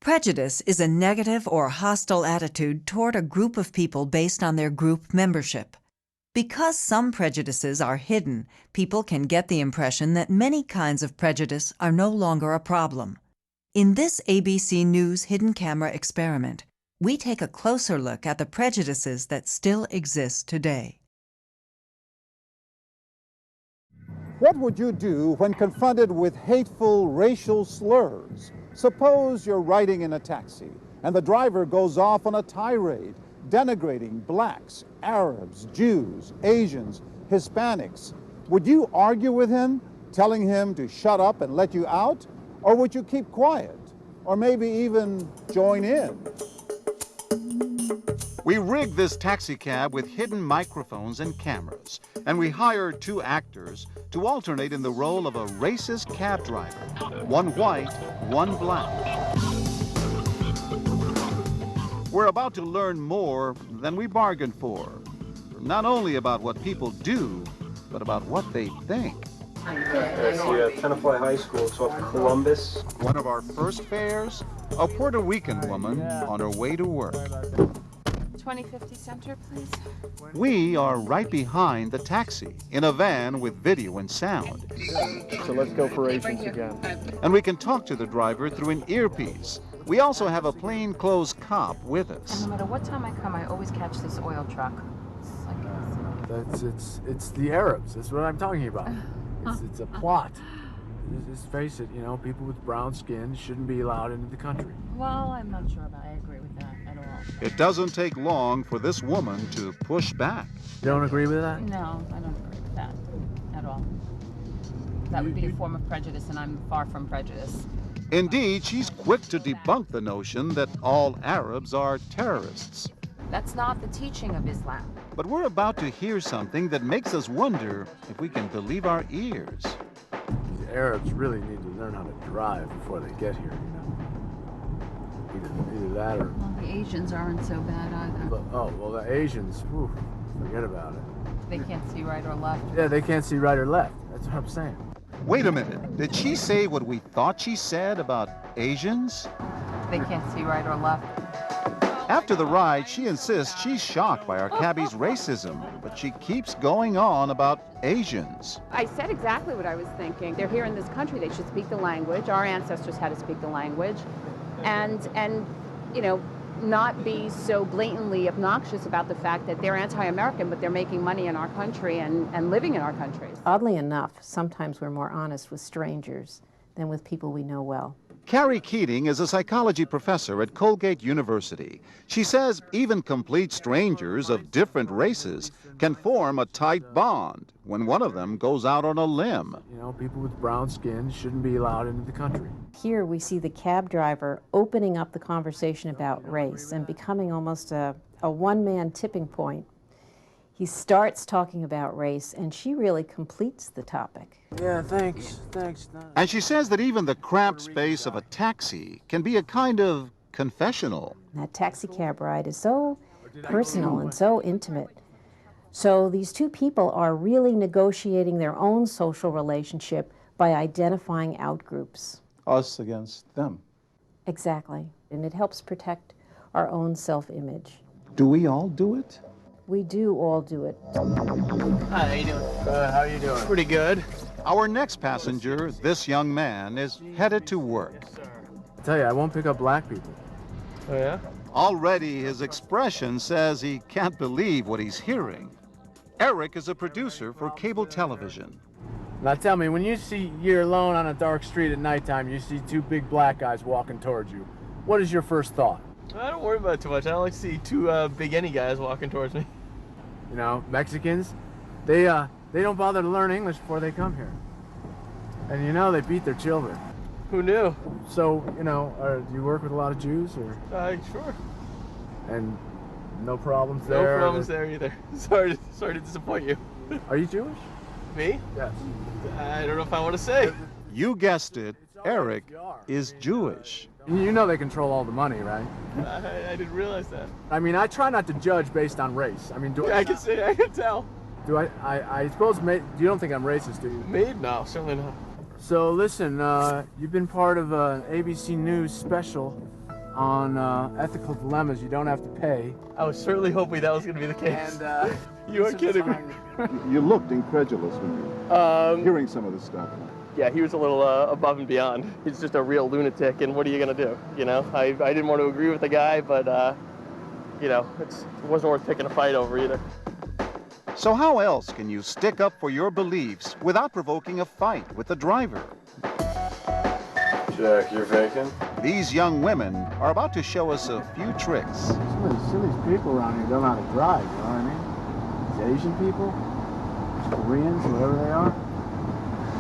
Prejudice is a negative or hostile attitude toward a group of people based on their group membership. Because some prejudices are hidden, people can get the impression that many kinds of prejudice are no longer a problem. In this ABC News Hidden Camera experiment, we take a closer look at the prejudices that still exist today. What would you do when confronted with hateful racial slurs? Suppose you're riding in a taxi and the driver goes off on a tirade, denigrating blacks, Arabs, Jews, Asians, Hispanics. Would you argue with him, telling him to shut up and let you out? Or would you keep quiet? Or maybe even join in? We rigged this taxi cab with hidden microphones and cameras, and we hired two actors to alternate in the role of a racist cab driver, one white, one black. We're about to learn more than we bargained for, not only about what people do, but about what they think. That's the Tenafly High School. It's off Columbus. One of our first fares, a Puerto Rican woman on her way to work. 2050 Center, please. We are right behind the taxi in a van with video and sound. So let's go for Asians again. And we can talk to the driver through an earpiece. We also have a plainclothes cop with us. And no matter what time I come, I always catch this oil truck. It's the Arabs. That's what I'm talking about. It's a plot. Just face it, you know, people with brown skin shouldn't be allowed into the country. Well, I'm not sure about I agree with that at all. It doesn't take long for this woman to push back. You don't agree with that? No, I don't agree with that at all. That would be a form of prejudice, and I'm far from prejudice. Indeed, she's quick to debunk the notion that all Arabs are terrorists. That's not the teaching of Islam. But we're about to hear something that makes us wonder if we can believe our ears. The Arabs really need to learn how to drive before they get here, you know. Either that or... Well, the Asians aren't so bad either. Oh, well, the Asians, whew, forget about it. They can't see right or left. Yeah, they can't see right or left. That's what I'm saying. Wait a minute. Did she say what we thought she said about Asians? They can't see right or left. After the ride, she insists she's shocked by our cabbie's racism, but she keeps going on about Asians. I said exactly what I was thinking. They're here in this country. They should speak the language. Our ancestors had to speak the language. And you know, not be so blatantly obnoxious about the fact that they're anti-American, but they're making money in our country and living in our country. Oddly enough, sometimes we're more honest with strangers than with people we know well. Carrie Keating is a psychology professor at Colgate University. She says even complete strangers of different races can form a tight bond when one of them goes out on a limb. You know, people with brown skin shouldn't be allowed into the country. Here we see the cab driver opening up the conversation about race and becoming almost a one-man tipping point. He starts talking about race, and she really completes the topic. Yeah, thanks. And she says that even the cramped space of a taxi can be a kind of confessional. That taxi cab ride is so personal and so intimate. So these two people are really negotiating their own social relationship by identifying out-groups. Us against them. Exactly. And it helps protect our own self-image. Do we all do it? We do all do it. Hi, how you doing? How you doing? Pretty good. Our next passenger, this young man, is headed to work. I tell you, I won't pick up black people. Oh, yeah? Already his expression says he can't believe what he's hearing. Eric is a producer for cable television. Now tell me, when you're alone on a dark street at nighttime, you see two big black guys walking towards you, what is your first thought? I don't worry about it too much. I don't like to see two big any guys walking towards me. You know, Mexicans, they don't bother to learn English before they come here. And you know, they beat their children. Who knew? So, you know, do you work with a lot of Jews, or? Sure. And no problems there? No problems there either. Sorry to disappoint you. Are you Jewish? Me? Yes. I don't know if I want to say. You guessed it, Eric is Jewish. You know they control all the money, right? I didn't realize that. I mean, I try not to judge based on race. I mean, I can tell. Do I suppose, you don't think I'm racist, do you? Me? No, certainly not. So listen, you've been part of an ABC News special on ethical dilemmas, you don't have to pay. I was certainly hoping that was going to be the case. And you are kidding me. You looked incredulous when you hearing some of this stuff. Yeah, he was a little above and beyond. He's just a real lunatic, and what are you going to do? You know, I didn't want to agree with the guy, but, you know, it wasn't worth picking a fight over either. So how else can you stick up for your beliefs without provoking a fight with the driver? Jack, you're vacant? These young women are about to show us a few tricks. Some of these silly people around here don't know how to drive, you know what I mean? These Asian people, Koreans, whoever they are,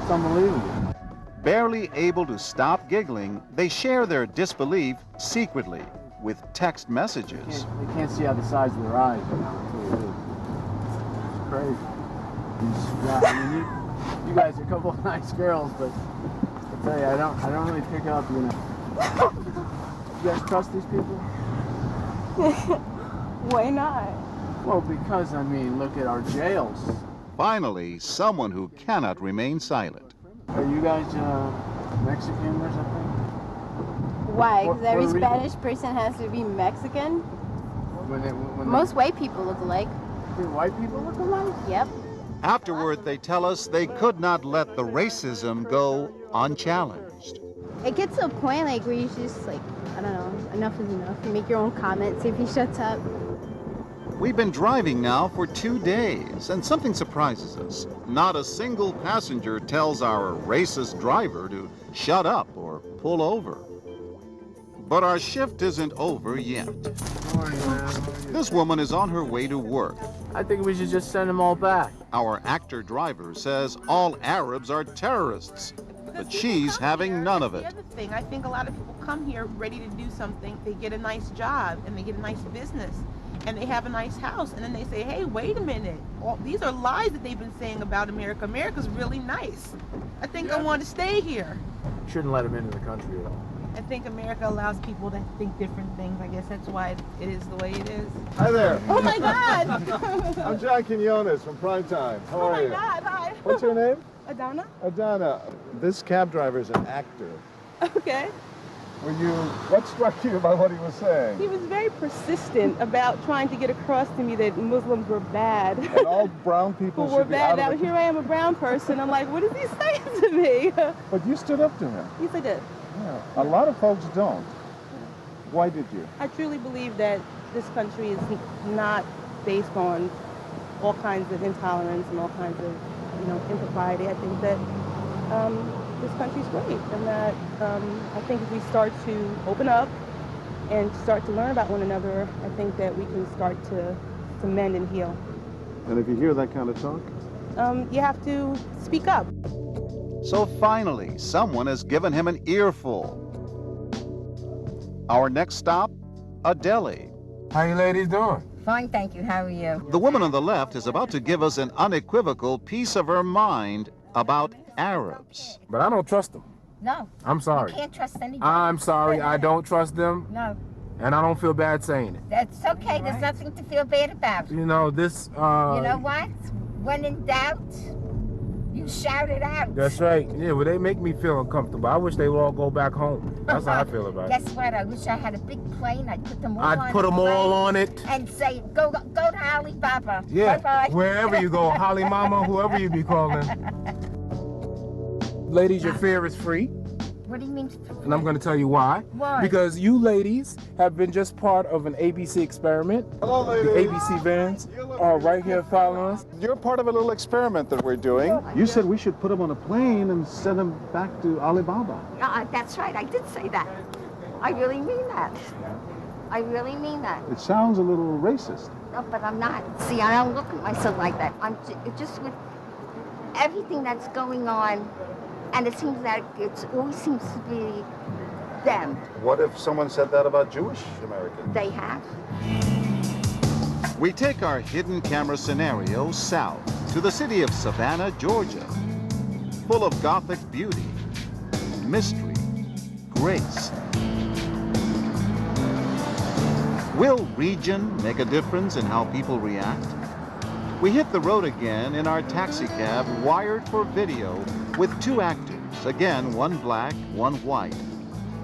it's unbelievable. Barely able to stop giggling, they share their disbelief secretly with text messages. They can't see out the sides of their eyes, you know, until you do. It's crazy. Yeah, I mean, you guys are a couple of nice girls, but I tell you, I don't really pick up, you know. You guys trust these people? Why not? Well, because, I mean, look at our jails. Finally, someone who cannot remain silent. Are you guys Mexican or something? Why? Because every Puerto Spanish person has to be Mexican? When Most white people look alike. do white people look alike? Yep. Afterward, they tell us they could not let the racism go unchallenged. It gets to a point like where you just like, I don't know, enough is enough. You make your own comments, see if he shuts up. We've been driving now for 2 days, and something surprises us. Not a single passenger tells our racist driver to shut up or pull over. But our shift isn't over yet. Morning, man. This woman is on her way to work. I think we should just send them all back. Our actor driver says all Arabs are terrorists, but she's having none of it. The other thing, I think a lot of people come here ready to do something. They get a nice job and they get a nice business and they have a nice house, and then they say, hey, wait a minute. These are lies that they've been saying about America. America's really nice. I think I want to stay here. Shouldn't let them into the country at all. I think America allows people to think different things. I guess that's why it is the way it is. Hi there. Oh my God! I'm John Quinones from Primetime. How Oh are my you? God, hi. What's your name? Adana? Adana. This cab driver is an actor. Okay. What struck you about what he was saying? He was very persistent about trying to get across to me that Muslims were bad. And all brown people who were should be bad. out Now of the... here I am, a brown person. I'm like, what is he saying to me? But you stood up to him. Yes, I did. Yeah. A lot of folks don't. Why did you? I truly believe that this country is not based on all kinds of intolerance and all kinds of, impropriety. I think that this country's great, and that I think if we start to open up and start to learn about one another, I think that we can start to mend and heal. And if you hear that kind of talk? You have to speak up. So finally, someone has given him an earful. Our next stop, a deli. How you ladies doing? Fine, thank you. How are you? The woman on the left is about to give us an unequivocal piece of her mind about Arabs. But I don't trust them. No. I'm sorry. You can't trust anybody. I'm sorry, I don't trust them. No. And I don't feel bad saying it. That's okay. There's nothing to feel bad about. You know, this, You know what? When in doubt, you shout it out. That's right. Yeah, well, they make me feel uncomfortable. I wish they would all go back home. That's how I feel about it. Guess what? I wish I had a big plane. I'd put them all I'd on put a them all plane on it. and say, go to Alibaba. Yeah, Bye-bye. wherever you go, Holly Mama, whoever you be calling. Ladies, your fare is free. What do you mean? And I'm going to tell you why. Why? Because you ladies have been just part of an ABC experiment. Hello, ladies. The ABC vans are right here following us. You're part of a little experiment that we're doing. You said we should put them on a plane and send them back to Alibaba. That's right. I did say that. I really mean that. I really mean that. It sounds a little racist. No, but I'm not. See, I don't look at myself like that. I'm just with everything that's going on, and it seems that it always seems to be them. What if someone said that about Jewish Americans? They have. We take our hidden camera scenario south to the city of Savannah, Georgia, full of Gothic beauty, mystery, grace. Will region make a difference in how people react? We hit the road again in our taxi cab wired for video with two actors, again one black, one white.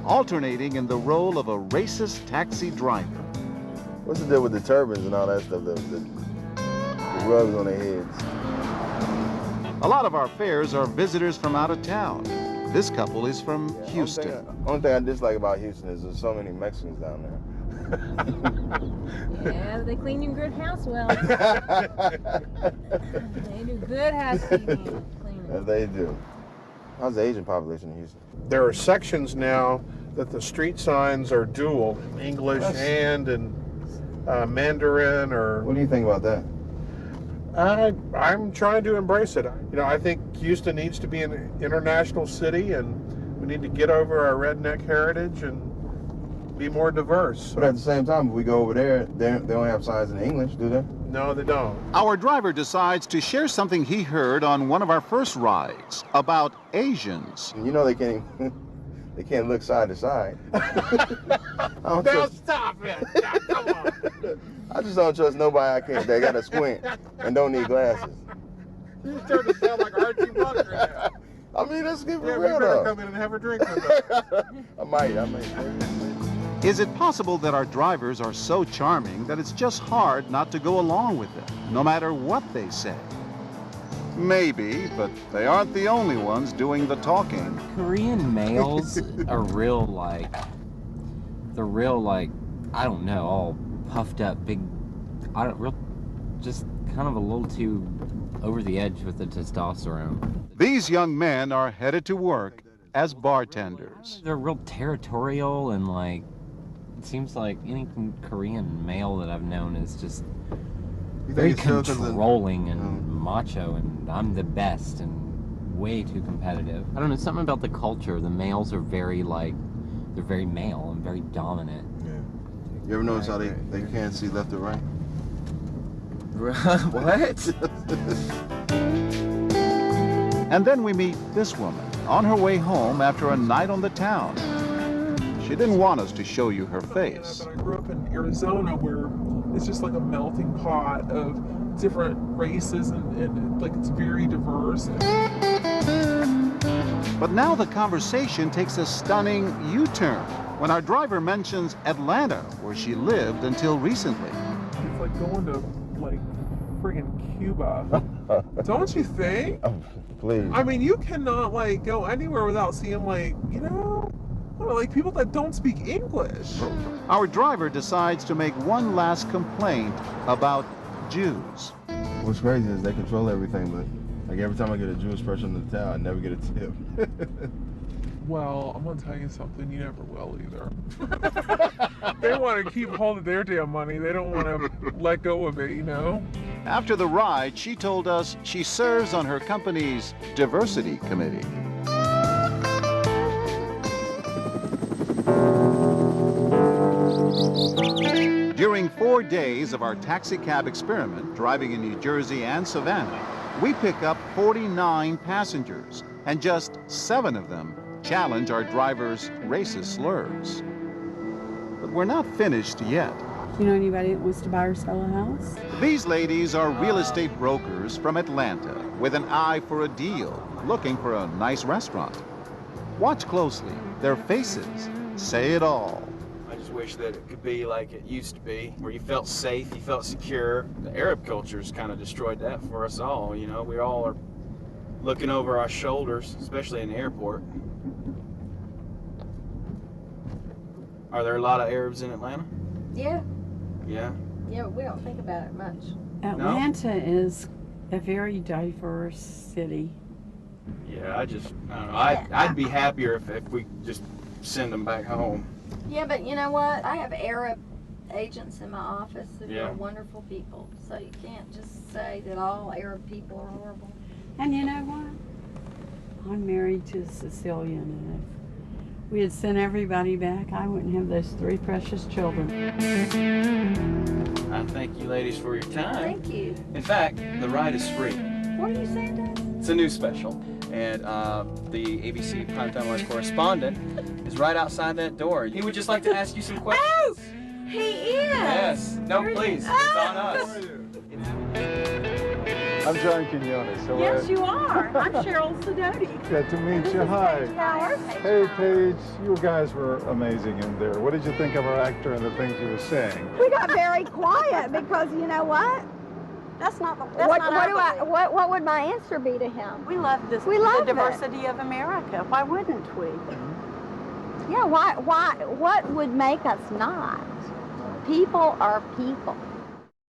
alternating in the role of a racist taxi driver. What's the deal with the turbans and all that stuff, the rugs on their heads? A lot of our fares are visitors from out of town. This couple is from Houston. Only thing I dislike about Houston is there's so many Mexicans down there. Yeah, they clean your good house well. They do good housekeeping. Yes, they do. How's the Asian population in Houston? There are sections now that the street signs are dual, English and Mandarin or... What do you think about that? I'm trying to embrace it. You know, I think Houston needs to be an international city, and we need to get over our redneck heritage and be more diverse. But at the same time, if we go over there, they don't have signs in English, do they? No, they don't. Our driver decides to share something he heard on one of our first rides about Asians. You know they can't look side to side. Now stop it! Now, come on. I just don't trust nobody they got a squint and don't need glasses. You starting to sound like Archie Bunker now. I mean, let's get Yeah, real we better though. come in and have a drink with us. I might. Is it possible that our drivers are so charming that it's just hard not to go along with them, no matter what they say? Maybe, but they aren't the only ones doing the talking. Korean males are real, like, I don't know, all puffed up, big, just kind of a little too over the edge with the testosterone. These young men are headed to work as bartenders. They're real territorial and, like, it seems like any Korean male that I've known is just very controlling and macho, and I'm the best and way too competitive. I don't know, something about the culture. The males are very, like, they're very male and very dominant. Yeah. You ever notice how they can't see left or right? What? And then we meet this woman on her way home after a night on the town. She didn't want us to show you her face. I grew up in Arizona, where it's just like a melting pot of different races and like it's very diverse. But now the conversation takes a stunning U-turn when our driver mentions Atlanta, where she lived until recently. It's like going to like friggin' Cuba. Don't you think? Oh, please. I mean, you cannot like go anywhere without seeing like, you know, like people that don't speak English. Our driver decides to make one last complaint about Jews. What's crazy is they control everything, but like every time I get a Jewish person in the town, I never get a tip. Well, I'm gonna tell you something, you never will either. They want to keep hold of their damn money. They don't want to let go of it, you know? After the ride, she told us she serves on her company's diversity committee. During 4 days of our taxi cab experiment, driving in New Jersey and Savannah, we pick up 49 passengers, and just 7 of them challenge our driver's racist slurs. But we're not finished yet. Do you know anybody that wants to buy or sell a house? These ladies are real estate brokers from Atlanta with an eye for a deal, looking for a nice restaurant. Watch closely. Their faces say it all. I just wish that it could be like it used to be, where you felt safe, you felt secure. The Arab culture's kind of destroyed that for us all, you know? We all are looking over our shoulders, especially in the airport. Are there a lot of Arabs in Atlanta? Yeah. Yeah? Yeah, but we don't think about it much. Atlanta is a very diverse city. Yeah, I don't know. I'd be happier if we just send them back home. Yeah, but you know what? I have Arab agents in my office that Yeah. are wonderful people. So you can't just say that all Arab people are horrible. And you know what? I'm married to a Sicilian, and if we had sent everybody back, I wouldn't have those 3 precious children. I thank you ladies for your time. Thank you. In fact, the ride is free. What are you saying, Dad? It's a new special. And the ABC Primetime Live correspondent is right outside that door. He would just like to ask you some questions. Oh! He is! Yes. No, please. It's on us. I'm John Quinones. So Yes, you are. I'm Cheryl Sidoti. Glad to meet you. Hi. Hey, Paige. You guys were amazing in there. What did you think of our actor and the things he was saying? We got very quiet because you know what? That's not the. What would my answer be to him? We love this. We love the diversity of America. Why wouldn't we? Yeah. Why? What would make us not? People are people.